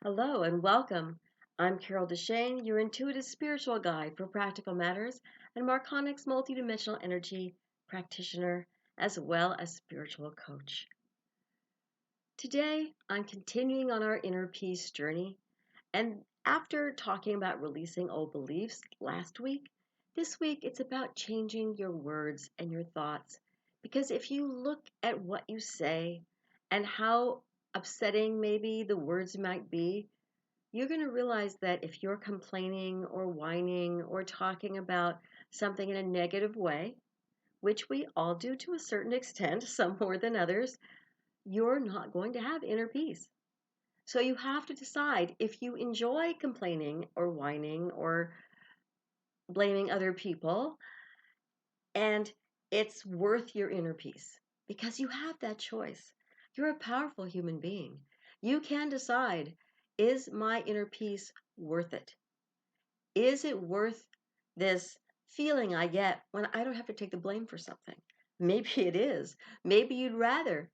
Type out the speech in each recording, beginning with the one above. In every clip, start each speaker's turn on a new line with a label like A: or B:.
A: Hello and welcome. I'm Carol DeChaine, your intuitive spiritual guide for practical matters and Marconics multidimensional energy practitioner as well as spiritual coach. Today, I'm continuing on our inner peace journey, and after talking about releasing old beliefs last week, this week it's about changing your words and your thoughts. Because if you look at what you say and how upsetting maybe the words might be, you're going to realize that if you're complaining or whining or talking about something in a negative way, which we all do to a certain extent, some more than others, you're not going to have inner peace. So you have to decide if you enjoy complaining or whining or blaming other people, and it's worth your inner peace because you have that choice. You're a powerful human being. You can decide, is my inner peace worth it? Is it worth this feeling I get when I don't have to take the blame for something? Maybe it is. Maybe you'd rather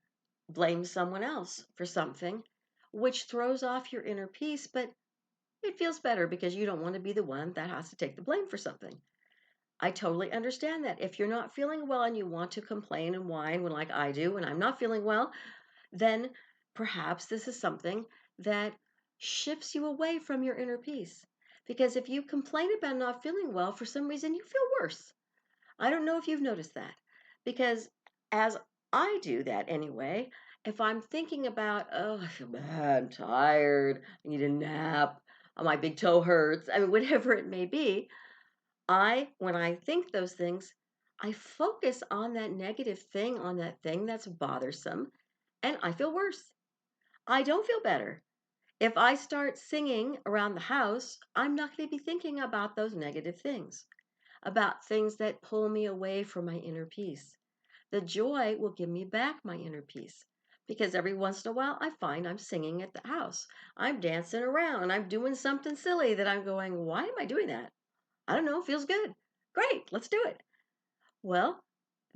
A: blame someone else for something, which throws off your inner peace, but it feels better because you don't want to be the one that has to take the blame for something. I totally understand that. If you're not feeling well and you want to complain and whine when like I do when I'm not feeling well, then perhaps this is something that shifts you away from your inner peace. Because if you complain about not feeling well, for some reason you feel worse. I don't know if you've noticed that. Because as I do that anyway, if I'm thinking about, oh, I feel bad, I'm tired, I need a nap, my big toe hurts, I mean, whatever it may be, when I think those things, I focus on that negative thing, on that thing that's bothersome, and I feel worse. I don't feel better. If I start singing around the house, I'm not going to be thinking about those negative things, about things that pull me away from my inner peace. The joy will give me back my inner peace because every once in a while I find I'm singing at the house. I'm dancing around. I'm doing something silly that I'm going, why am I doing that? I don't know. It feels good. Great. Let's do it. Well,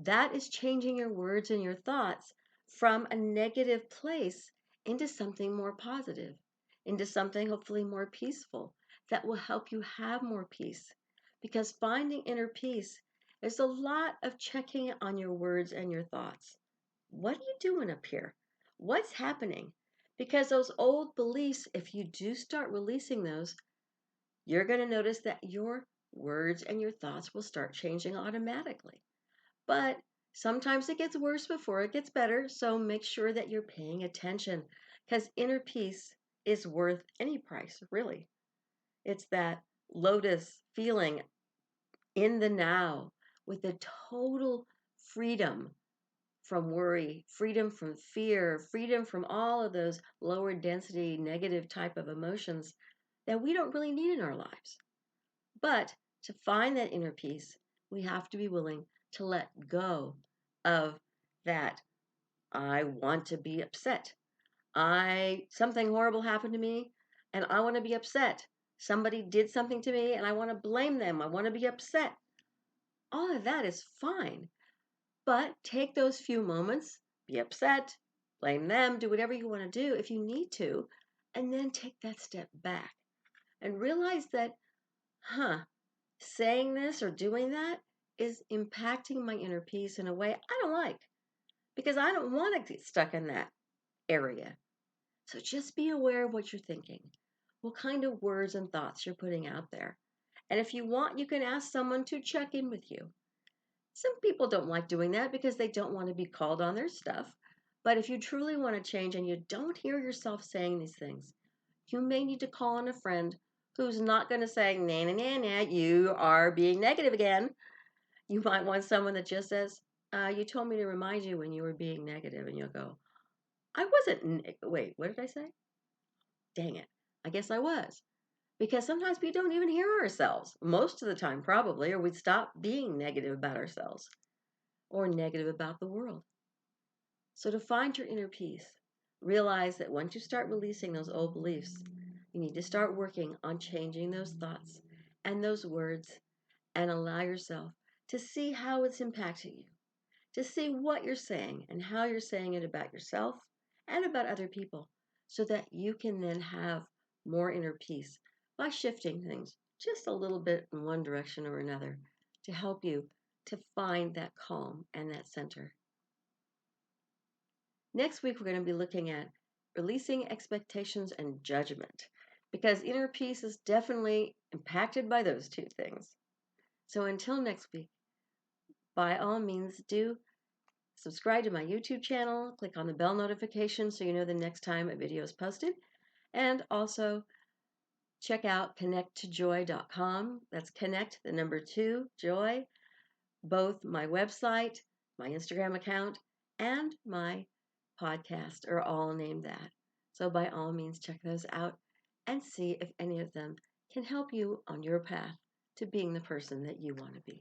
A: that is changing your words and your thoughts from a negative place into something more positive, into something hopefully more peaceful that will help you have more peace. Because finding inner peace is a lot of checking on your words and your thoughts. What are you doing up here? What's happening? Because those old beliefs, if you do start releasing those, you're going to notice that your words and your thoughts will start changing automatically. But sometimes it gets worse before it gets better, so make sure that you're paying attention because inner peace is worth any price, really. It's that lotus feeling in the now with the total freedom from worry, freedom from fear, freedom from all of those lower density negative type of emotions that we don't really need in our lives. But to find that inner peace, we have to be willing to let go of that. I want to be upset. I something horrible happened to me and I want to be upset. Somebody did something to me and I want to blame them. I want to be upset. All of that is fine. But take those few moments, be upset, blame them, do whatever you want to do if you need to, and then take that step back and realize that, saying this or doing that is impacting my inner peace in a way I don't like because I don't want to get stuck in that area. So just be aware of what you're thinking, what kind of words and thoughts you're putting out there. And if you want, you can ask someone to check in with you. Some people don't like doing that because they don't want to be called on their stuff. But if you truly want to change and you don't hear yourself saying these things, you may need to call on a friend who's not going to say, nah, nah, nah, nah, you are being negative again. You might want someone that just says, you told me to remind you when you were being negative, and you'll go, I wasn't, wait, what did I say? Dang it. I guess I was. Because sometimes we don't even hear ourselves, most of the time, probably, or we'd stop being negative about ourselves or negative about the world. So to find your inner peace, realize that once you start releasing those old beliefs, you need to start working on changing those thoughts and those words and allow yourself to see how it's impacting you, to see what you're saying and how you're saying it about yourself and about other people so that you can then have more inner peace by shifting things just a little bit in one direction or another to help you to find that calm and that center. Next week, we're going to be looking at releasing expectations and judgment because inner peace is definitely impacted by those two things. So until next week, by all means, do subscribe to my YouTube channel, click on the bell notification so you know the next time a video is posted, and also check out connecttojoy.com. That's connect, the number 2, joy. Both my website, my Instagram account, and my podcast are all named that. So by all means, check those out and see if any of them can help you on your path to being the person that you want to be.